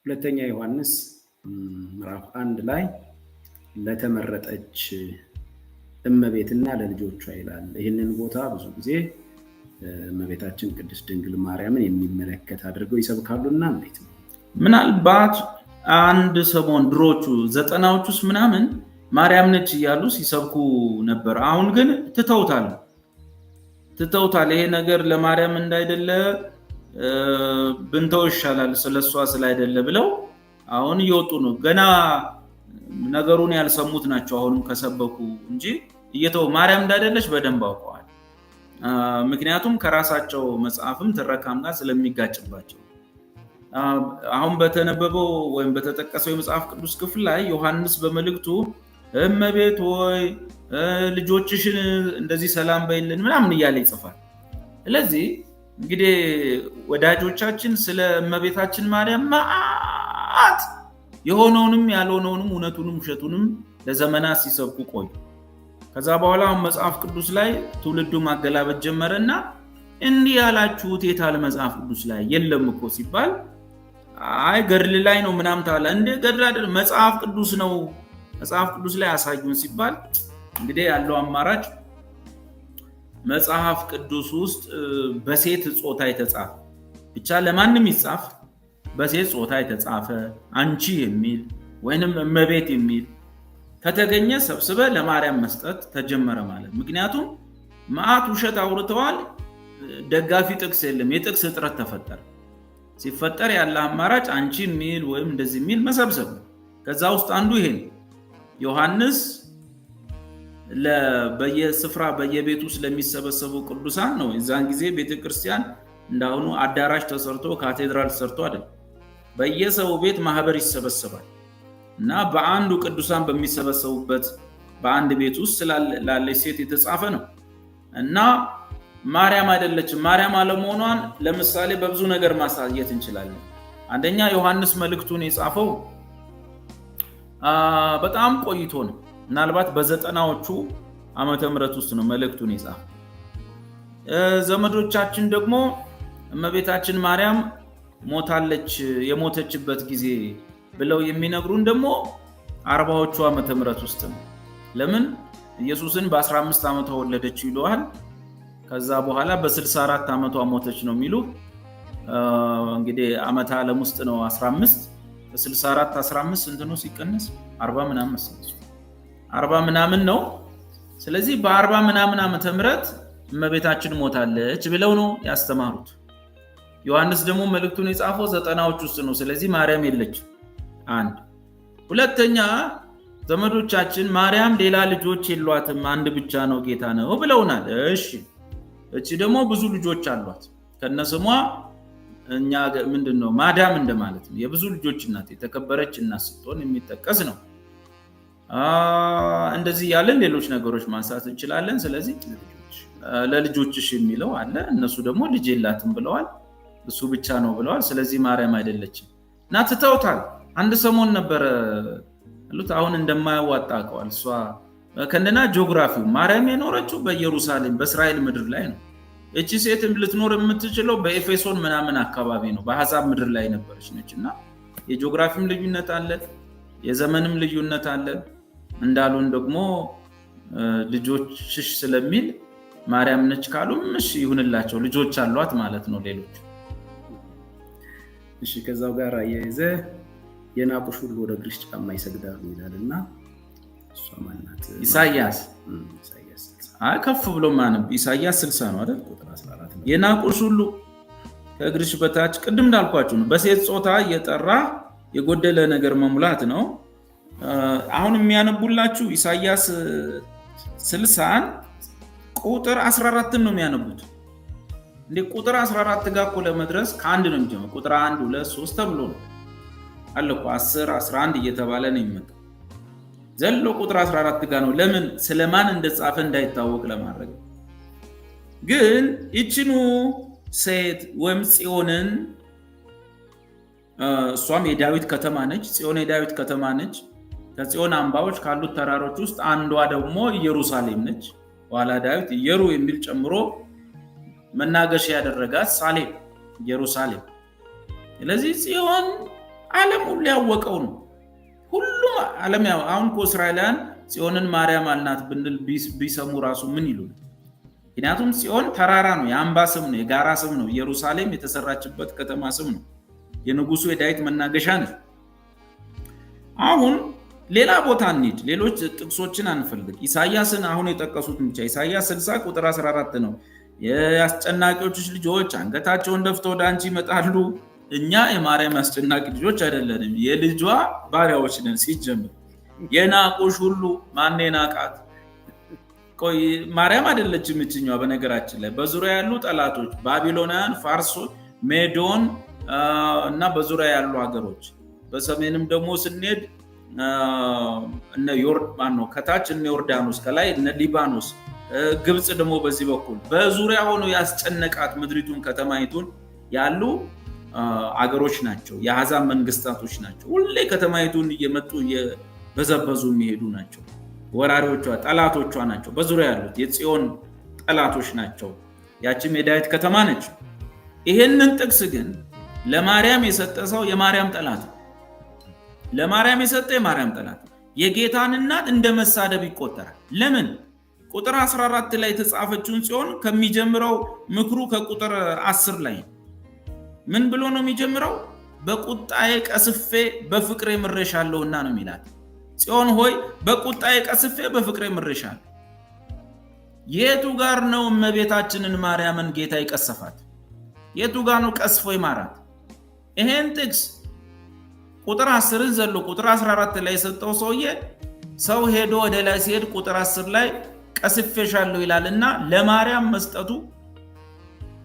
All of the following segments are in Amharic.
ሁለተኛ ዮሐንስ ምዕራፍ 1 ላይ ለተመረጠች እመቤትና ለልጆቿ ይላል። ይህንን ቦታ ብዙ ጊዜ እመቤታችን ቅድስት ድንግል ማርያምን የሚመለከት አድርገው ይሰብካሉና እንዴት ነው? ምናልባት አንድ ሰሞን ድሮቹ 90ዎቹ ውስጥ ምናምን ማርያም ነች እያሉ ሲሰብኩ ነበር። አሁን ግን ትተውታል። ይሄ ነገር ለማርያም እንዳይደለ ብንተው ይሻላል ስለሷ ስላይደለ ብለው አሁን እየወጡ ነው። ገና ነገሩን ያልሰሙት ናቸው አሁንም ከሰበኩ እንጂ እየተው ማርያም እንዳይደለች በደንብ አውቀዋል። ምክንያቱም ከራሳቸው መጽሐፍም ትረካም ጋር ስለሚጋጭባቸው አሁን በተነበበው ወይም በተጠቀሰው የመጽሐፍ ቅዱስ ክፍል ላይ ዮሐንስ በመልእክቱ እመቤት ሆይ ልጆችሽን እንደዚህ ሰላም በይልን ምናምን እያለ ይጽፋል። ስለዚህ እንግዲህ ወዳጆቻችን ስለ እመቤታችን ማርያም ማአት የሆነውንም ያልሆነውንም እውነቱንም ውሸቱንም ለዘመናት ሲሰብኩ ቆዩ። ከዛ በኋላ መጽሐፍ ቅዱስ ላይ ትውልዱ ማገላበጥ ጀመረና እንዲህ ያላችሁት የታለ መጽሐፍ ቅዱስ ላይ የለም እኮ ሲባል አይ ገድል ላይ ነው ምናምን ታላ እንደ ገድል አይደል መጽሐፍ ቅዱስ ነው መጽሐፍ ቅዱስ ላይ አሳዩን ሲባል እንግዲህ ያለው አማራጭ መጽሐፍ ቅዱስ ውስጥ በሴት ጾታ የተጻፈ ብቻ ለማንም ይጻፍ በሴት ጾታ የተጻፈ አንቺ የሚል ወይንም እመቤት የሚል ከተገኘ ሰብስበ ለማርያም መስጠት ተጀመረ ማለት። ምክንያቱም ማአት ውሸት አውርተዋል፣ ደጋፊ ጥቅስ የለም፣ የጥቅስ እጥረት ተፈጠረ። ሲፈጠር ያለ አማራጭ አንቺ የሚል ወይም እንደዚህ የሚል መሰብሰብ። ከዛ ውስጥ አንዱ ይሄ ዮሐንስ በየስፍራ በየቤቱ ስለሚሰበሰቡ ቅዱሳን ነው። የዛን ጊዜ ቤተክርስቲያን እንዳሁኑ አዳራሽ ተሰርቶ ካቴድራል ተሰርቶ አይደል፣ በየሰው ቤት ማህበር ይሰበሰባል እና በአንዱ ቅዱሳን በሚሰበሰቡበት በአንድ ቤት ውስጥ ላለች ሴት የተጻፈ ነው እና ማርያም አይደለችም። ማርያም አለመሆኗን ለምሳሌ በብዙ ነገር ማሳየት እንችላለን። አንደኛ ዮሐንስ መልእክቱን የጻፈው በጣም ቆይቶ ነው። ምናልባት በ90ዎቹ ዓመተ ምህረት ውስጥ ነው መልእክቱን የጻፈው። ዘመዶቻችን ደግሞ እመቤታችን ማርያም ሞታለች የሞተችበት ጊዜ ብለው የሚነግሩን ደግሞ 40ዎቹ ዓመተ ምህረት ውስጥ ነው። ለምን ኢየሱስን በ15 ዓመቷ ወለደችው ይለዋል። ከዛ በኋላ በ64 ዓመቷ ሞተች ነው የሚሉ። እንግዲህ ዓመተ ዓለም ውስጥ ነው 15 በ64 15 ስንት ነው ሲቀነስ 40 ምናምን 40 ምናምን ነው። ስለዚህ በ40 ምናምን ዓመተ ምህረት እመቤታችን ሞታለች ብለው ነው ያስተማሩት። ዮሐንስ ደግሞ መልእክቱን የጻፈው 90ዎች ውስጥ ነው። ስለዚህ ማርያም የለች። አንድ ሁለተኛ ዘመዶቻችን ማርያም ሌላ ልጆች የሏትም አንድ ብቻ ነው ጌታ ነው ብለውናል። እሺ እቺ ደግሞ ብዙ ልጆች አሏት። ከነስሟ እኛ ምንድነው ማዳም እንደማለት ነው። የብዙ ልጆች እናት የተከበረች እናት ስትሆን የሚጠቀስ ነው። እንደዚህ ያለን ሌሎች ነገሮች ማንሳት እንችላለን። ስለዚህ ለልጆችሽ የሚለው አለ። እነሱ ደግሞ ልጅ የላትም ብለዋል። እሱ ብቻ ነው ብለዋል። ስለዚህ ማርያም አይደለችም እና ትተውታል። አንድ ሰሞን ነበረ አሉት። አሁን እንደማያዋጣ አውቀዋል። እሷ ከእንደና ጂኦግራፊው ማርያም የኖረችው በኢየሩሳሌም በእስራኤል ምድር ላይ ነው። እቺ ሴት ልትኖር የምትችለው በኤፌሶን ምናምን አካባቢ ነው። በአሕዛብ ምድር ላይ ነበረች ነችና የጂኦግራፊም ልዩነት አለ፣ የዘመንም ልዩነት አለ። እንዳሉን ደግሞ ልጆችሽ ስለሚል ማርያም ነች ካሉም እሺ ይሁንላቸው፣ ልጆች አሏት ማለት ነው ሌሎች። እሺ ከዛው ጋር አያይዘ የናቁሽ ሁሉ ወደ እግርሽ ጫማ ይሰግዳሉ ይላልና እሷ ማናት? ኢሳይያስ ከፍ ብሎ ማነብ ኢሳይያስ 60 ነው አይደል? ቁጥር 14 የናቁሽ ሁሉ ከእግርሽ በታች ቅድም እንዳልኳችሁ ነው። በሴት ጾታ እየጠራ የጎደለ ነገር መሙላት ነው። አሁን የሚያነቡላችሁ ኢሳይያስ 60 ቁጥር 14 ነው የሚያነቡት። እንዴ ቁጥር 14 ጋር እኮ ለመድረስ ከአንድ ነው የሚጀምረው። ቁጥር 1 2 3 ተብሎ ነው አለኩ 10 11 እየተባለ ነው የሚመጣው። ዘሎ ቁጥር 14 ጋር ነው። ለምን ስለማን እንደጻፈ እንዳይታወቅ ለማድረግ። ግን እቺኑ ሴት ወይም ጽዮንን እሷም የዳዊት ከተማ ነች። ጽዮን የዳዊት ከተማ ነች። ከጽዮን አምባዎች ካሉት ተራሮች ውስጥ አንዷ ደግሞ ኢየሩሳሌም ነች። ኋላ ዳዊት ኢየሩ የሚል ጨምሮ መናገሻ ያደረጋት ሳሌም ኢየሩሳሌም። ስለዚህ ጽዮን ዓለም ሁሉ ያወቀው ነው። ሁሉም ዓለም አሁን እኮ እስራኤላውያን ጽዮንን ማርያም አልናት ብንል ቢሰሙ ራሱ ምን ይሉ? ምክንያቱም ጽዮን ተራራ ነው፣ የአምባ ስም ነው፣ የጋራ ስም ነው። ኢየሩሳሌም የተሰራችበት ከተማ ስም ነው። የንጉሱ የዳዊት መናገሻ ነው። አሁን ሌላ ቦታ እንሂድ፣ ሌሎች ጥቅሶችን አንፈልግ። ኢሳያስን አሁን የጠቀሱት ብቻ ኢሳያስ 60 ቁጥር 14 ነው። የአስጨናቂዎችሽ ልጆች አንገታቸውን ደፍተው ወደ አንቺ ይመጣሉ። እኛ የማርያም አስጨናቂ ልጆች አይደለንም፣ የልጇ ባሪያዎች ነን። ሲጀምር የናቁሽ ሁሉ ማን የናቃት? ቆይ ማርያም አይደለችም እችኛዋ። በነገራችን ላይ በዙሪያ ያሉ ጠላቶች ባቢሎናውያን፣ ፋርሶች፣ ሜዶን እና በዙሪያ ያሉ ሀገሮች፣ በሰሜንም ደግሞ ስንሄድ እነ ዮርዳኖስ ነው፣ ከታች እነ ዮርዳኖስ፣ ከላይ እነ ሊባኖስ፣ ግብጽ ደግሞ በዚህ በኩል በዙሪያ ሆኖ ያስጨነቃት ምድሪቱን ከተማይቱን ያሉ አገሮች ናቸው። የአሕዛብ መንግስታቶች ናቸው። ሁሌ ከተማይቱን እየመጡ እየበዘበዙ የሚሄዱ ናቸው። ወራሪዎቿ ጠላቶቿ ናቸው። በዙሪያ ያሉት የጽዮን ጠላቶች ናቸው። ያችም የዳዊት ከተማ ነች። ይሄንን ጥቅስ ግን ለማርያም የሰጠ ሰው የማርያም ጠላት፣ ለማርያም የሰጠ የማርያም ጠላት፣ የጌታን እናት እንደ መሳደብ ይቆጠራል። ለምን? ቁጥር 14 ላይ የተጻፈችውን ጽዮን ከሚጀምረው ምክሩ ከቁጥር 10 ላይ ምን ብሎ ነው የሚጀምረው? በቁጣዬ ቀስፌ በፍቅሬ ምሬሻለሁና ነው የሚላት። ጽዮን ሆይ በቁጣዬ ቀስፌ በፍቅሬ ምሬሻለሁ። የቱ ጋር ነው እመቤታችንን ማርያምን ጌታ ይቀሰፋት? የቱ ጋር ነው ቀስፎ ይማራት? ይሄን ጥቅስ ቁጥር 10ን ዘሎ ቁጥር 14 ላይ የሰጠው ሰውዬ ሰው ሄዶ ወደ ላይ ሲሄድ ቁጥር 10 ላይ ቀስፌሻለሁ ይላልና ለማርያም መስጠቱ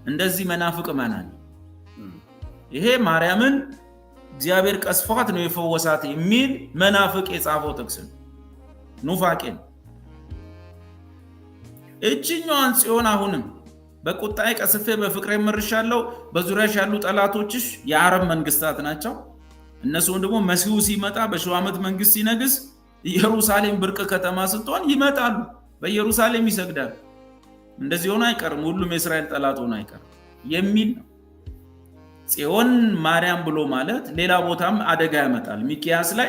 እንደዚህ መናፍቅ ማናል? ይሄ ማርያምን እግዚአብሔር ቀስፏት ነው የፈወሳት የሚል መናፍቅ የጻፈው ጥቅስ ነው። ኑፋቄ ነው። እችኛዋን ጽዮን አሁንም በቁጣዬ ቀስፌ በፍቅሬ ምርሻለሁ፣ በዙሪያሽ ያሉ ጠላቶችሽ የአረብ መንግስታት ናቸው። እነሱም ደግሞ መሲሁ ሲመጣ በ1000 ዓመት መንግስት ሲነግስ ኢየሩሳሌም ብርቅ ከተማ ስትሆን ይመጣሉ፣ በኢየሩሳሌም ይሰግዳሉ። እንደዚህ ሆነ አይቀርም፣ ሁሉም የእስራኤል ጠላት ሆነ አይቀርም የሚል ነው። ጽዮን ማርያም ብሎ ማለት ሌላ ቦታም አደጋ ያመጣል። ሚክያስ ላይ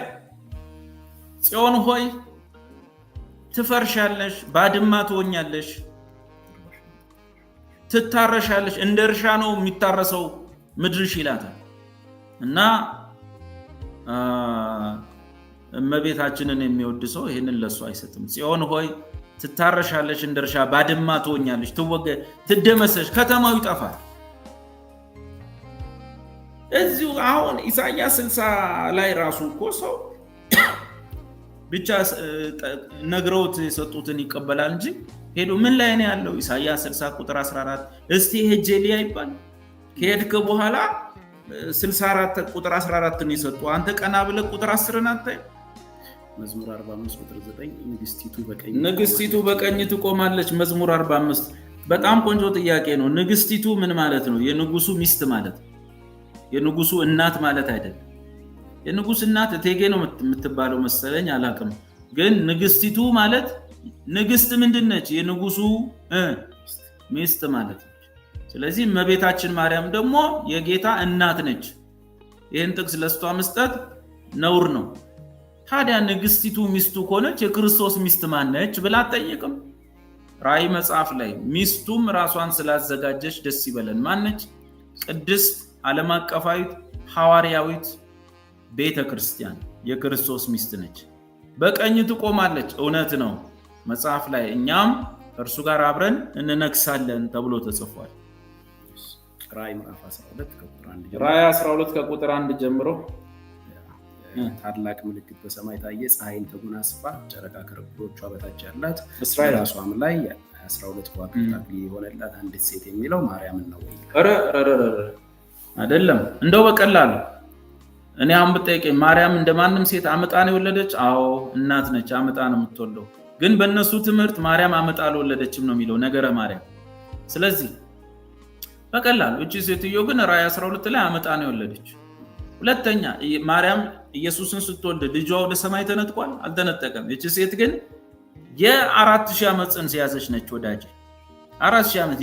ጽዮን ሆይ ትፈርሻለሽ፣ ባድማ ትሆኛለሽ፣ ትታረሻለሽ፣ እንደ እርሻ ነው የሚታረሰው ምድርሽ ይላታል። እና እመቤታችንን የሚወድ ሰው ይህንን ለሱ አይሰጥም። ጽዮን ሆይ ትታረሻለሽ፣ እንደ እርሻ ባድማ ትሆኛለሽ፣ ትደመሰሽ፣ ከተማው ይጠፋል። እዚሁ አሁን ኢሳያስ 60 ላይ ራሱ እኮ ሰው ብቻ ነግረውት የሰጡትን ይቀበላል እንጂ ሄዶ ምን ላይ ነው ያለው? ኢሳያስ 60 ቁጥር 14 እስቲ ሄጄ ሊያ ይባል። ከሄድክ በኋላ 64 ቁጥር 14 ነው የሰጡ። አንተ ቀና ብለህ ቁጥር 10 አታይ። መዝሙር 45 ቁጥር 9 ንግስቲቱ በቀኝ ትቆማለች። መዝሙር 45 በጣም ቆንጆ ጥያቄ ነው። ንግስቲቱ ምን ማለት ነው? የንጉሱ ሚስት ማለት ነው። የንጉሱ እናት ማለት አይደለም። የንጉስ እናት እቴጌ ነው የምትባለው መሰለኝ፣ አላቅም። ግን ንግስቲቱ ማለት ንግስት ምንድነች? የንጉሱ ሚስት ማለት ነች። ስለዚህ እመቤታችን ማርያም ደግሞ የጌታ እናት ነች። ይህን ጥቅስ ለስቷ መስጠት ነውር ነው። ታዲያ ንግስቲቱ ሚስቱ ከሆነች የክርስቶስ ሚስት ማነች ብላ አትጠይቅም? ራእይ መጽሐፍ ላይ ሚስቱም ራሷን ስላዘጋጀች ደስ ይበለን ማነች? ቅድስት ዓለም አቀፋዊት ሐዋርያዊት ቤተ ክርስቲያን የክርስቶስ ሚስት ነች። በቀኝ ትቆማለች። እውነት ነው መጽሐፍ ላይ እኛም ከእርሱ ጋር አብረን እንነግሳለን ተብሎ ተጽፏል። ራእይ 12 ከቁጥር 1 ጀምሮ ታላቅ ምልክት በሰማይ ታየ፣ ፀሐይን ተጎናጽፋ ጨረቃ ከርግቦቿ በታች ያላት እስራኤል ራሷም ላይ 12 ከዋክብት አክሊል የሆነላት አንዲት ሴት የሚለው ማርያምን ነው ወይ? አይደለም። እንደው በቀላሉ እኔ አሁን ብጠይቀኝ ማርያም እንደማንም ሴት አመጣ ነው የወለደች? አዎ እናት ነች፣ አመጣ ነው የምትወልደው። ግን በእነሱ ትምህርት ማርያም አመጣ አልወለደችም ነው የሚለው ነገረ ማርያም። ስለዚህ በቀላሉ እቺ ሴትዮ ግን ራእይ 12 ላይ አመጣ ነው የወለደች። ሁለተኛ ማርያም ኢየሱስን ስትወልድ ልጇ ወደ ሰማይ ተነጥቋል? አልተነጠቀም። እቺ ሴት ግን የ4000 ዓመት ጽንስ ያዘች ነች ወዳጅ። 4000 ዓመት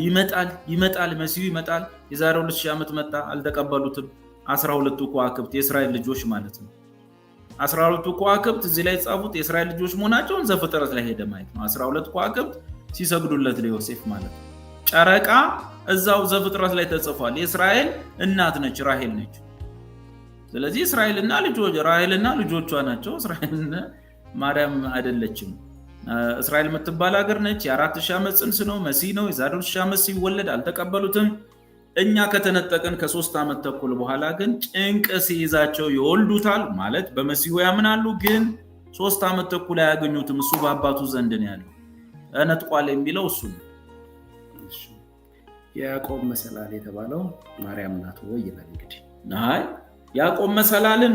ይመጣል መሲሁ ይመጣል። የዛሬ 2000 ዓመት መጣ፣ አልተቀበሉትም። 12ቱ ከዋክብት የእስራኤል ልጆች ማለት ነው። 12ቱ ከዋክብት እዚህ ላይ ጻፉት የእስራኤል ልጆች መሆናቸውን ዘፍጥረት ላይ ሄደ ማለት ነው። 12 ከዋክብት ሲሰግዱለት ለዮሴፍ ማለት ነው። ጨረቃ እዛው ዘፍጥረት ላይ ተጽፏል። የእስራኤል እናት ነች፣ ራሔል ነች። ስለዚህ እስራኤልና ልጆቿ ናቸው። እስራኤልና ማርያም አይደለችም። እስራኤል የምትባል ሀገር ነች። የ4000 ዓመት ጽንስ ነው፣ መሲህ ነው። የዛሬ 2000 ዓመት ሲወለድ አልተቀበሉትም። እኛ ከተነጠቅን ከ3 ዓመት ተኩል በኋላ ግን ጭንቅ ሲይዛቸው ይወልዱታል ማለት በመሲሁ ያምናሉ። ግን 3 ዓመት ተኩል አያገኙትም። እሱ በአባቱ ዘንድ ነው ያለው። ነጥቋል የሚለው እሱ ነው። የያዕቆብ መሰላል የተባለው ማርያም ናት ወይ ይላል። እንግዲህ አይ ያዕቆብ መሰላልን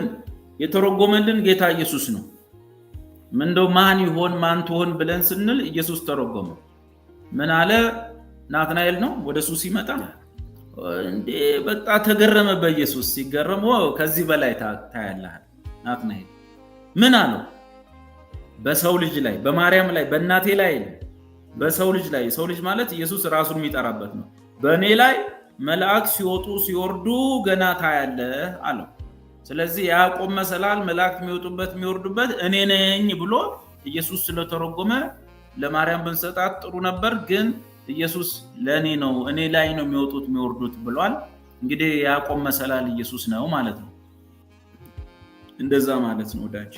የተረጎመልን ጌታ ኢየሱስ ነው። ምንድነው ማን ይሆን ማን ትሆን ብለን ስንል ኢየሱስ ተረጎመ። ምን አለ? ናትናኤል ነው ወደሱ ሲመጣ እንዴ በቃ ተገረመ። በኢየሱስ ሲገረም ከዚህ በላይ ታያለህ። ናትናኤል ምን አለው? በሰው ልጅ ላይ በማርያም ላይ በእናቴ ላይ በሰው ልጅ ላይ ሰው ልጅ ማለት ኢየሱስ ራሱን የሚጠራበት ነው። በእኔ ላይ መላእክት ሲወጡ ሲወርዱ ገና ታያለህ አለው። ስለዚህ ያዕቆብ መሰላል መላእክት የሚወጡበት የሚወርዱበት እኔ ነኝ ብሎ ኢየሱስ ስለተረጎመ ለማርያም ብንሰጣት ጥሩ ነበር። ግን ኢየሱስ ለእኔ ነው እኔ ላይ ነው የሚወጡት የሚወርዱት ብሏል። እንግዲህ ያዕቆብ መሰላል ኢየሱስ ነው ማለት ነው። እንደዛ ማለት ነው ወዳጅ።